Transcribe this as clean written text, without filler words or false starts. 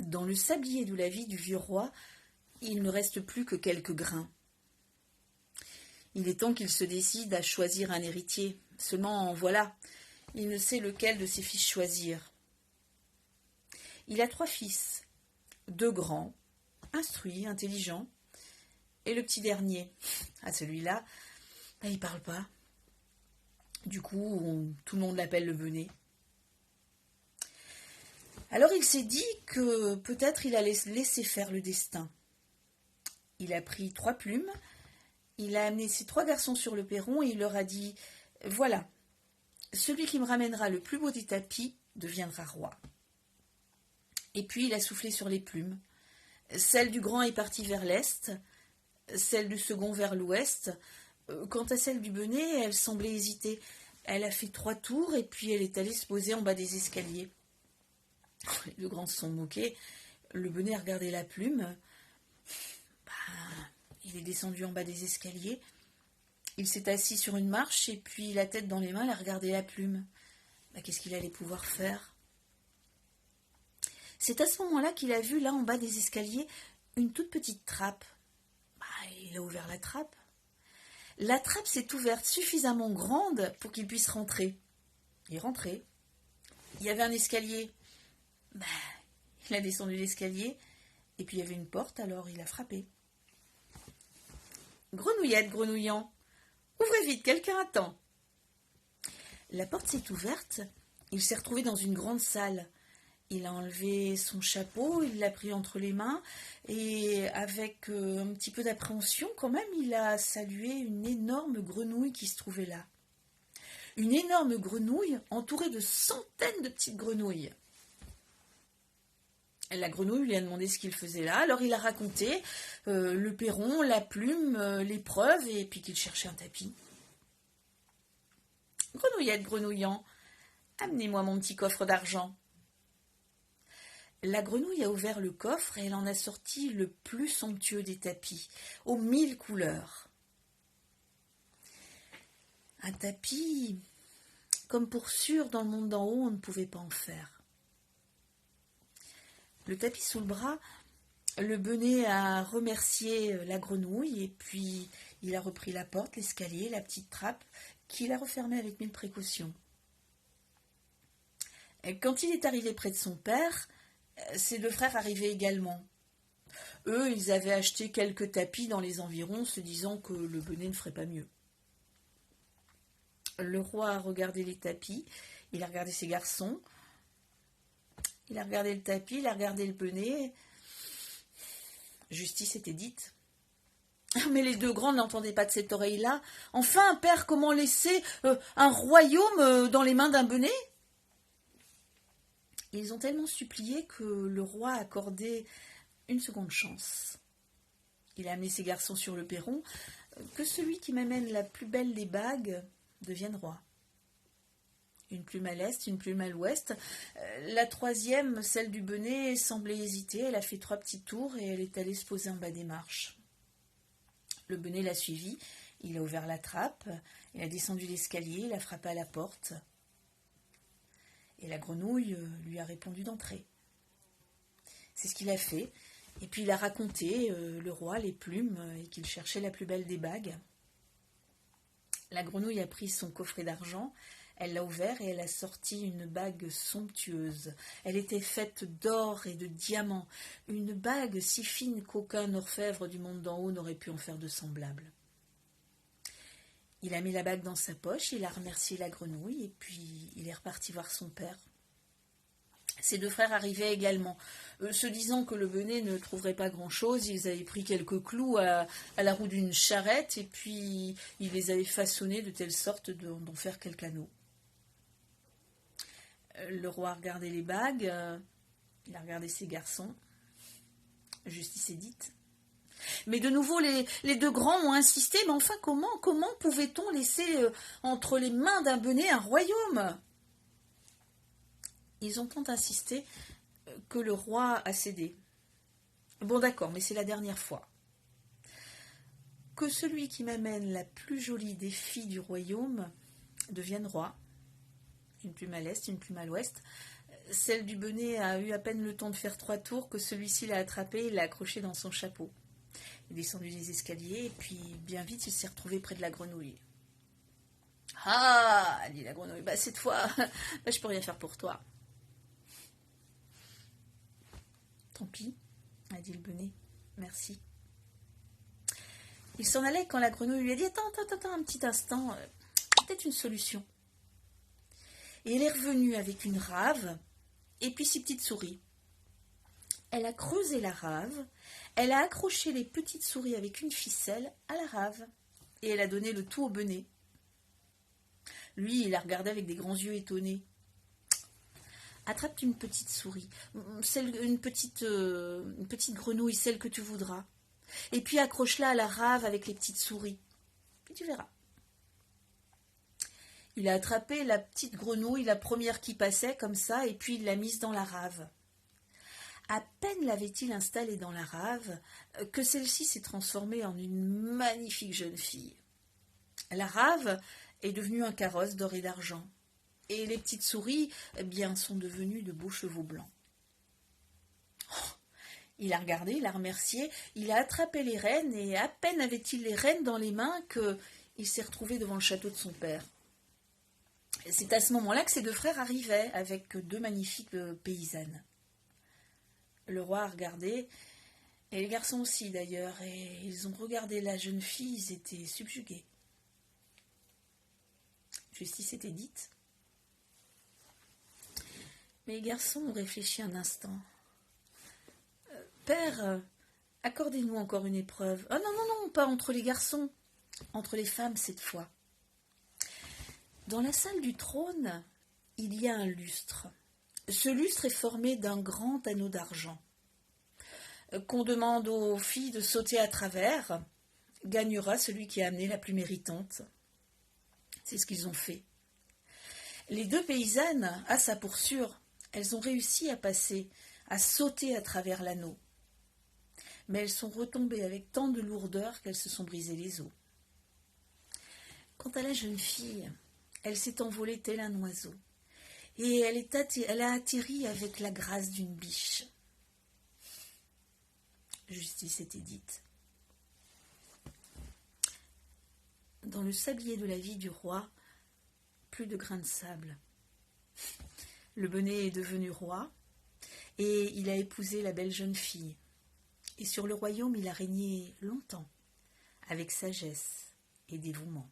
Dans le sablier de la vie du vieux roi, il ne reste plus que quelques grains. Il est temps qu'il se décide à choisir un héritier. Seulement, voilà, il ne sait lequel de ses fils choisir. Il a 3 fils, 2 grands, instruits, intelligents, et le petit dernier. À celui-là, il parle pas. Du coup, tout le monde l'appelle le Benet. Alors il s'est dit que peut-être il allait laisser faire le destin. Il a pris 3 plumes, il a amené ses 3 garçons sur le perron et il leur a dit « Voilà, celui qui me ramènera le plus beau des tapis deviendra roi. » Et puis il a soufflé sur les plumes. Celle du grand est partie vers l'est, celle du second vers l'ouest. Quant à celle du Benet, elle semblait hésiter. Elle a fait 3 tours et puis elle est allée se poser en bas des escaliers. Les 2 grands se sont moqués. Le Benet a regardé la plume. Il est descendu en bas des escaliers. Il s'est assis sur une marche et puis la tête dans les mains, il a regardé la plume. Qu'est-ce qu'il allait pouvoir faire? C'est à ce moment-là qu'il a vu, là en bas des escaliers, une toute petite trappe. Il a ouvert la trappe. La trappe s'est ouverte suffisamment grande pour qu'il puisse rentrer. Il est rentré. Il y avait un escalier. Il a descendu l'escalier et puis il y avait une porte, alors il a frappé. Grenouillette, grenouillant, ouvrez vite, quelqu'un attend. La porte s'est ouverte, il s'est retrouvé dans une grande salle. Il a enlevé son chapeau, il l'a pris entre les mains et avec un petit peu d'appréhension quand même, il a salué une énorme grenouille qui se trouvait là. Une énorme grenouille entourée de centaines de petites grenouilles. La grenouille lui a demandé ce qu'il faisait là, alors il a raconté le perron, la plume, l'épreuve et puis qu'il cherchait un tapis. Grenouillette, grenouillant, amenez-moi mon petit coffre d'argent. La grenouille a ouvert le coffre et elle en a sorti le plus somptueux des tapis, aux 1000 couleurs. Un tapis, comme pour sûr dans le monde d'en haut, on ne pouvait pas en faire. Le tapis sous le bras, le Benet a remercié la grenouille et puis il a repris la porte, l'escalier, la petite trappe qu'il a refermée avec 1000 précautions. Quand il est arrivé près de son père, ses 2 frères arrivaient également. Eux, ils avaient acheté quelques tapis dans les environs, se disant que le Benet ne ferait pas mieux. Le roi a regardé les tapis, il a regardé ses garçons, il a regardé le tapis, il a regardé le Benet. Justice était dite. Mais les 2 grands n'entendaient pas de cette oreille-là. Enfin, père, comment laisser un royaume dans les mains d'un Benet? Ils ont tellement supplié que le roi a accordé une seconde chance. Il a amené ses garçons sur le perron, que celui qui m'amène la plus belle des bagues devienne roi. Une plume à l'est, une plume à l'ouest. La 3e, celle du Benet, semblait hésiter. Elle a fait 3 petits tours et elle est allée se poser en bas des marches. Le Benet l'a suivi. Il a ouvert la trappe. Il a descendu l'escalier. Il a frappé à la porte. Et la grenouille lui a répondu d'entrer. C'est ce qu'il a fait. Et puis il a raconté, le roi, les plumes, et qu'il cherchait la plus belle des bagues. La grenouille a pris son coffret d'argent. Elle l'a ouvert et elle a sorti une bague somptueuse. Elle était faite d'or et de diamants, une bague si fine qu'aucun orfèvre du monde d'en haut n'aurait pu en faire de semblable. Il a mis la bague dans sa poche, il a remercié la grenouille et puis il est reparti voir son père. Ses 2 frères arrivaient également. Se disant que le Benet ne trouverait pas grand-chose, ils avaient pris quelques clous à la roue d'une charrette et puis ils les avaient façonnés de telle sorte d'en faire quelques anneaux. Le roi a regardé les bagues, il a regardé ses garçons. Justice est dite. Mais de nouveau, les 2 grands ont insisté. Mais enfin, comment pouvait-on laisser entre les mains d'un Benet un royaume? Ils ont tant insisté que le roi a cédé. Bon, d'accord, mais c'est la dernière fois. Que celui qui m'amène la plus jolie des filles du royaume devienne roi. Une plume à l'est, une plume à l'ouest. Celle du bonnet a eu à peine le temps de faire 3 tours que celui-ci l'a attrapée et l'a accrochée dans son chapeau. Il est descendu les escaliers et puis bien vite il s'est retrouvé près de la grenouille. Ah, dit la grenouille, bah cette fois, bah, je peux rien faire pour toi. Tant pis, a dit le bonnet, merci. Il s'en allait quand la grenouille lui a dit attends un petit instant, peut-être une solution. Et elle est revenue avec une rave et puis 6 petites souris. Elle a creusé la rave, elle a accroché les petites souris avec une ficelle à la rave et elle a donné le tout au bonnet. Lui, il la regardait avec des grands yeux étonnés. Attrape une petite souris, une petite grenouille, celle que tu voudras. Et puis accroche-la à la rave avec les petites souris. Puis tu verras. Il a attrapé la petite grenouille, la première qui passait, comme ça, et puis il l'a mise dans la rave. À peine l'avait-il installée dans la rave que celle-ci s'est transformée en une magnifique jeune fille. La rave est devenue un carrosse d'or et d'argent. Et les petites souris, eh bien, sont devenues de beaux chevaux blancs. Oh, il a regardé, il a remercié, il a attrapé les rênes, et à peine avait-il les rênes dans les mains qu'il s'est retrouvé devant le château de son père. C'est à ce moment-là que ses 2 frères arrivaient avec 2 magnifiques paysannes. Le roi a regardé, et les garçons aussi d'ailleurs, et ils ont regardé la jeune fille, ils étaient subjugués. Justice était dite. Mais les garçons ont réfléchi un instant. Père, accordez-nous encore une épreuve. Ah non, pas entre les garçons, entre les femmes cette fois. Dans la salle du trône, il y a un lustre. Ce lustre est formé d'un grand anneau d'argent. Qu'on demande aux filles de sauter à travers, gagnera celui qui a amené la plus méritante. C'est ce qu'ils ont fait. Les 2 paysannes, à ça pour sûr, elles ont réussi à passer, à sauter à travers l'anneau. Mais elles sont retombées avec tant de lourdeur qu'elles se sont brisées les os. Quant à la jeune fille, elle s'est envolée tel un oiseau, et elle a atterri avec la grâce d'une biche. Justice était dite. Dans le sablier de la vie du roi, plus de grains de sable. Le bonnet est devenu roi, et il a épousé la belle jeune fille. Et sur le royaume, il a régné longtemps, avec sagesse et dévouement.